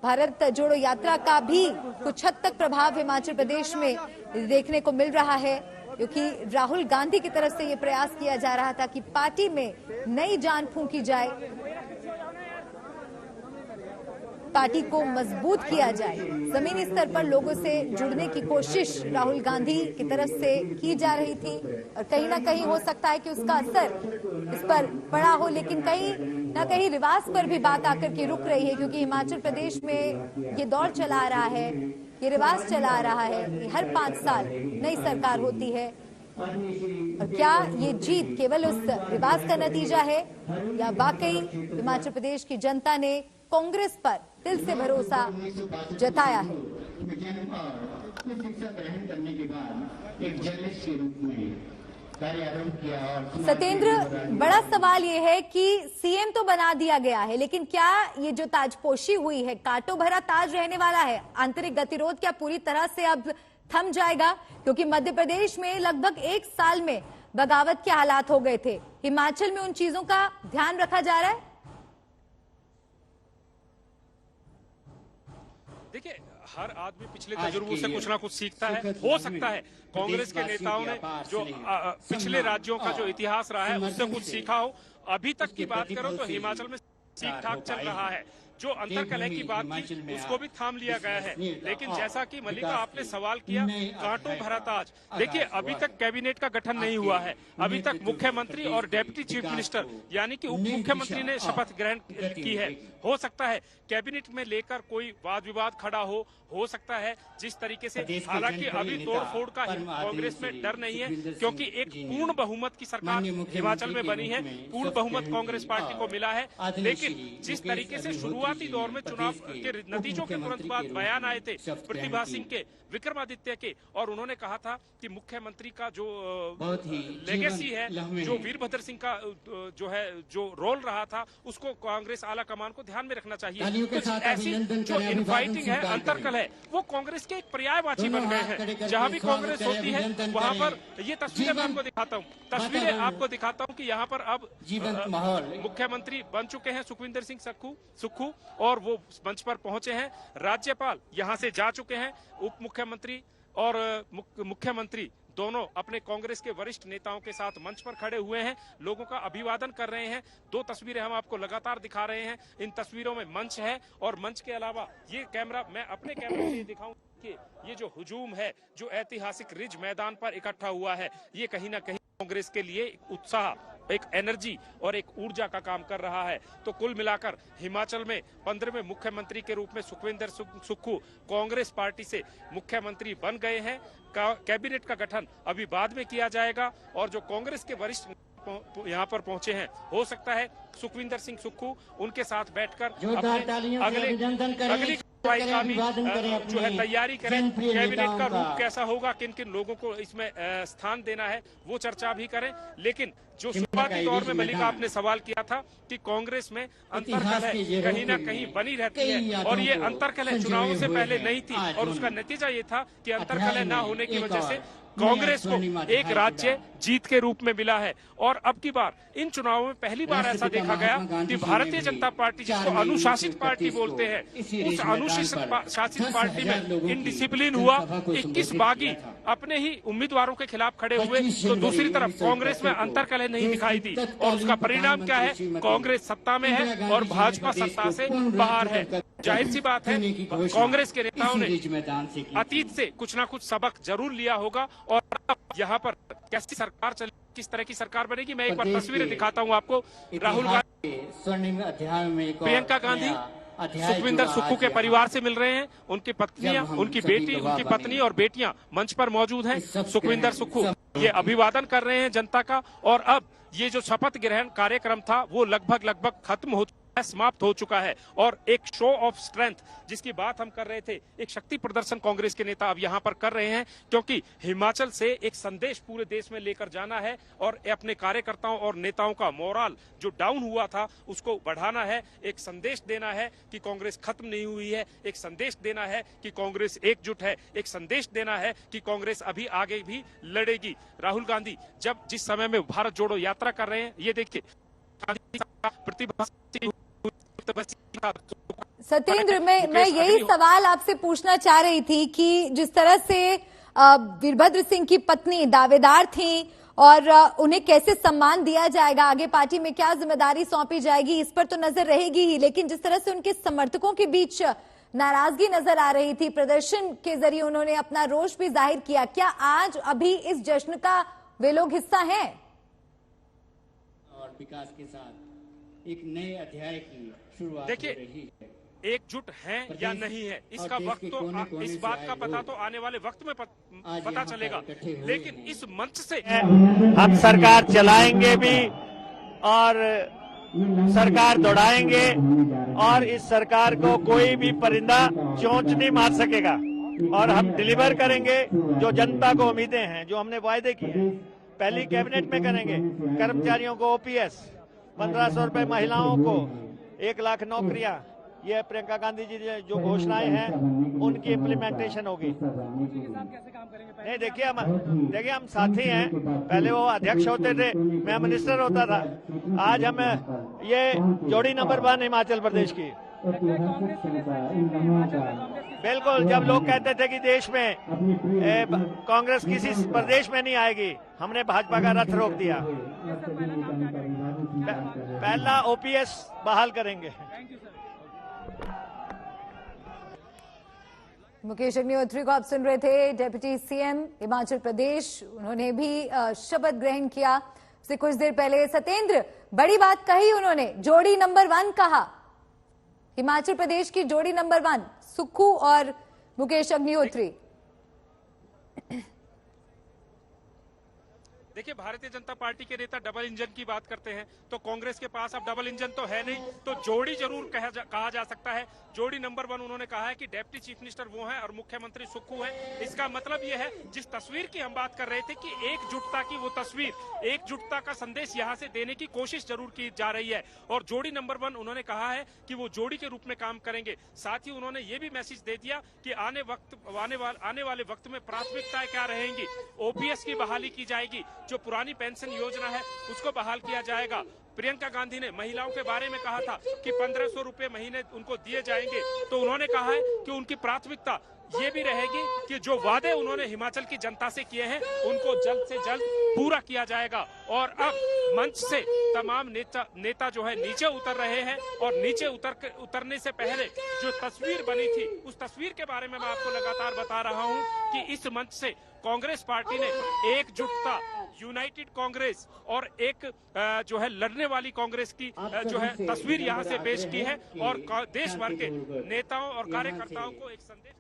भारत जोड़ो यात्रा का भी कुछ हद तक प्रभाव हिमाचल प्रदेश में देखने को मिल रहा है, क्योंकि राहुल गांधी की तरफ से ये प्रयास किया जा रहा था कि पार्टी में नई जान फूंकी जाए, पार्टी को मजबूत किया जाए। जमीनी स्तर पर लोगों से जुड़ने की कोशिश राहुल गांधी की तरफ से की जा रही थी और कहीं ना कहीं हो सकता है कि उसका असर इस पर पड़ा हो, लेकिन कहीं ना कहीं रिवाज पर भी बात आकर के रुक रही है, क्योंकि हिमाचल प्रदेश में ये दौर चला आ रहा है, ये रिवाज चला आ रहा है कि हर 5 साल नई सरकार होती है। और क्या ये जीत केवल उस रिवाज का नतीजा है या वाकई हिमाचल प्रदेश की जनता ने कांग्रेस पर दिल से भरोसा जताया है? सत्येंद्र, बड़ा सवाल ये है कि सीएम तो बना दिया गया है, लेकिन क्या ये जो ताजपोशी हुई है कांटों भरा ताज रहने वाला है? आंतरिक गतिरोध क्या पूरी तरह से अब थम जाएगा? क्योंकि मध्य प्रदेश में लगभग 1 साल में बगावत के हालात हो गए थे, हिमाचल में उन चीजों का ध्यान रखा जा रहा है? देखिए, हर आदमी पिछले तजुर्बों से कुछ ना कुछ सीखता है। हो सकता है कांग्रेस के नेताओं ने जो पिछले राज्यों का जो इतिहास रहा है उससे कुछ सीखा हो। अभी तक की बात करो तो हिमाचल में ठीक ठाक चल रहा है। जो अंतरकलह की बात थी उसको भी थाम लिया गया है, लेकिन जैसा कि मल्लिका आपने सवाल किया, कांटों भरा ताज। देखिए, अभी तक कैबिनेट का गठन नहीं हुआ है, अभी तक मुख्यमंत्री और डिप्टी चीफ मिनिस्टर यानी कि उप मुख्यमंत्री ने शपथ ग्रहण की है। हो सकता है कैबिनेट में लेकर कोई वाद विवाद खड़ा हो सकता है जिस तरीके से, हालांकि अभी तोड़ फोड़ का कांग्रेस में डर नहीं है, क्योंकि एक पूर्ण बहुमत की सरकार हिमाचल में बनी है, पूर्ण बहुमत कांग्रेस पार्टी को मिला है। लेकिन जिस तरीके से शुरुआती दौर में चुनाव के नतीजों के तुरंत बाद बयान आए थे प्रतिभा सिंह के, विक्रमादित्य के, और उन्होंने कहा था कि मुख्यमंत्री का जो लेगेसी है, जो वीरभद्र सिंह का जो रोल रहा था, उसको कांग्रेस आला कमान को ध्यान में रखना चाहिए। कुछ ऐसी जो इनफाइटिंग है, अंतरकलह है, वो कांग्रेस के एक पर्यायवाची बन गए हैं। जहां भी कांग्रेस होती है वहां पर ये तस्वीरें मैं आपको दिखाता हूँ, तस्वीरें आपको दिखाता हूँ कि यहाँ पर अब मुख्यमंत्री बन चुके हैं सुखविंदर सिंह सुक्खू, और वो मंच पर पहुंचे हैं। राज्यपाल यहां से जा चुके हैं, उप मुख्यमंत्री और मुख्यमंत्री दोनों अपने कांग्रेस के वरिष्ठ नेताओं के साथ मंच पर खड़े हुए हैं, लोगों का अभिवादन कर रहे हैं। 2 तस्वीरें हम आपको लगातार दिखा रहे हैं। इन तस्वीरों में मंच है और मंच के अलावा ये कैमरा, मैं अपने कैमरे से दिखाऊं कि ये जो हुजूम है, जो ऐतिहासिक रिज मैदान पर इकट्ठा हुआ है, ये कहीं ना कहीं कांग्रेस के लिए उत्साह, एक एनर्जी और एक ऊर्जा का काम कर रहा है। तो कुल मिलाकर हिमाचल में 15वें मुख्यमंत्री के रूप में सुखविंदर सुक्खू कांग्रेस पार्टी से मुख्यमंत्री बन गए हैं। कैबिनेट का गठन अभी बाद में किया जाएगा और जो कांग्रेस के वरिष्ठ यहाँ पर पहुंचे हैं, हो सकता है सुखविंदर सिंह सुक्खू उनके साथ बैठकर अगली का भी जो है तैयारी करें, कैबिनेट का रूप कैसा होगा, किन किन लोगों को इसमें स्थान देना है, वो चर्चा भी करें। लेकिन जो शुरुआती दौर में मल्लिका आपने सवाल किया था कि कांग्रेस में अंतरकलह कहीं ना कहीं बनी रहती है, और ये अंतरकलह चुनावों से पहले नहीं थी, और उसका नतीजा ये था कि अंतरकलह ना होने की वजह से कांग्रेस को एक राज्य जीत के रूप में मिला है। और अब की बार इन चुनावों में पहली बार ऐसा देखा गया कि भारतीय जनता पार्टी, जिसको अनुशासित पार्टी बोलते हैं, उस अनुशासित पार्टी में इनडिसिप्लिन हुआ। 21 बागी अपने ही उम्मीदवारों के खिलाफ खड़े हुए, तो दूसरी तरफ कांग्रेस में अंतरकलह नहीं दिखाई दी, और उसका परिणाम क्या है? कांग्रेस सत्ता में है और भाजपा सत्ता से बाहर है। जाहिर सी बात है कांग्रेस के नेताओं ने अतीत से कुछ ना कुछ सबक जरूर लिया होगा, और यहाँ पर कैसी सरकार चले, किस तरह की सरकार बनेगी, मैं एक बार तस्वीरें दिखाता हूँ आपको। राहुल गांधी, प्रियंका गांधी सुखविंदर सुक्खू के परिवार से मिल रहे हैं, उनकी पत्नियां, उनकी बेटी, उनकी पत्नी और बेटियां मंच पर मौजूद हैं। सुखविंदर सुक्खू ये अभिवादन कर रहे हैं जनता का, और अब ये जो शपथ ग्रहण कार्यक्रम था वो लगभग खत्म हो समाप्त हो चुका है, और एक शो ऑफ स्ट्रेंथ जिसकी बात हम कर रहे थे, एक शक्ति प्रदर्शन कांग्रेस के नेता अब यहाँ पर कर रहे हैं, क्योंकि हिमाचल से एक संदेश पूरे देश में लेकर जाना है और अपने कार्यकर्ताओं और नेताओं का मोरल जो डाउन हुआ था उसको बढ़ाना है। एक संदेश देना है कि कांग्रेस खत्म नहीं हुई है, एक संदेश देना है कि कांग्रेस एकजुट है, एक संदेश देना है कि कांग्रेस अभी आगे भी लड़ेगी। राहुल गांधी जिस समय में भारत जोड़ो यात्रा कर रहे हैं, ये देखिए प्रतिभा सत्येंद्र, मैं यही सवाल आपसे पूछना चाह रही थी कि जिस तरह से वीरभद्र सिंह की पत्नी दावेदार थी और उन्हें कैसे सम्मान दिया जाएगा, आगे पार्टी में क्या जिम्मेदारी सौंपी जाएगी, इस पर तो नजर रहेगी ही, लेकिन जिस तरह से उनके समर्थकों के बीच नाराजगी नजर आ रही थी, प्रदर्शन के जरिए उन्होंने अपना रोष भी जाहिर किया, क्या आज अभी इस जश्न का वे लोग हिस्सा हैं? और विकास के साथ एक नए अध्याय की शुरुआत हो रही है। एकजुट हैं या नहीं है, इसका वक्त तो इस बात का पता तो आने वाले वक्त में पता चलेगा, लेकिन इस मंच से हम सरकार चलाएंगे भी और सरकार दौड़ाएंगे और इस सरकार को कोई भी परिंदा चोंच नहीं मार सकेगा और हम डिलीवर करेंगे जो जनता को उम्मीदें हैं, जो हमने वायदे किए हैं। पहली कैबिनेट में करेंगे, कर्मचारियों को ओपीएस, 1500 रुपए महिलाओं को, 1 लाख नौकरियां, ये प्रियंका गांधी जी जो घोषणाएं हैं उनकी इम्प्लीमेंटेशन होगी। नहीं, देखिए हम साथी हैं, पहले वो अध्यक्ष होते थे, मैं मिनिस्टर होता था, आज हम ये जोड़ी नंबर 1 हिमाचल प्रदेश की। बिल्कुल, जब लोग कहते थे कि देश में कांग्रेस किसी प्रदेश में नहीं आएगी, हमने भाजपा का रथ रोक दिया। पहला ओपीएस बहाल करेंगे। मुकेश अग्निहोत्री को आप सुन रहे थे, डेप्यूटी सीएम हिमाचल प्रदेश, उन्होंने भी शपथ ग्रहण किया से कुछ देर पहले। सत्येंद्र, बड़ी बात कही उन्होंने, जोड़ी नंबर 1 कहा, हिमाचल प्रदेश की जोड़ी नंबर 1 सुक्खू और मुकेश अग्निहोत्री। देखिए, भारतीय जनता पार्टी के नेता डबल इंजन की बात करते हैं, तो कांग्रेस के पास अब डबल इंजन तो है नहीं, तो जोड़ी जरूर कहा जा सकता है। जोड़ी नंबर 1 उन्होंने कहा है कि डेप्टी चीफ मिनिस्टर वो हैं और मुख्यमंत्री सुक्खू हैं। इसका मतलब ये है, जिस तस्वीर की हम बात कर रहे थे कि एकजुटता की वो तस्वीर, एकजुटता का संदेश यहाँ से देने की कोशिश जरूर की जा रही है। और जोड़ी नंबर 1 उन्होंने कहा है कि वो जोड़ी के रूप में काम करेंगे। साथ ही उन्होंने ये भी मैसेज दे दिया कि आने वाले वक्त में प्राथमिकताएं क्या रहेंगी। ओपीएस की बहाली की जाएगी, जो पुरानी पेंशन योजना है उसको बहाल किया जाएगा। प्रियंका गांधी ने महिलाओं के बारे में कहा था कि 1500 रुपए महीने उनको दिए जाएंगे, तो उन्होंने कहा है कि उनकी प्राथमिकता ये भी रहेगी कि जो वादे उन्होंने हिमाचल की जनता से किए हैं उनको जल्द से जल्द पूरा किया जाएगा। और अब मंच से तमाम नेता जो है नीचे उतर रहे हैं, और नीचे उतरने से पहले जो तस्वीर बनी थी उस तस्वीर के बारे में मैं आपको लगातार बता रहा हूं कि इस मंच से कांग्रेस पार्टी ने एकजुटता, यूनाइटेड कांग्रेस और एक जो है लड़ने वाली कांग्रेस की जो है तस्वीर यहां से पेश की है और देश भर के नेताओं और कार्यकर्ताओं को एक संदेश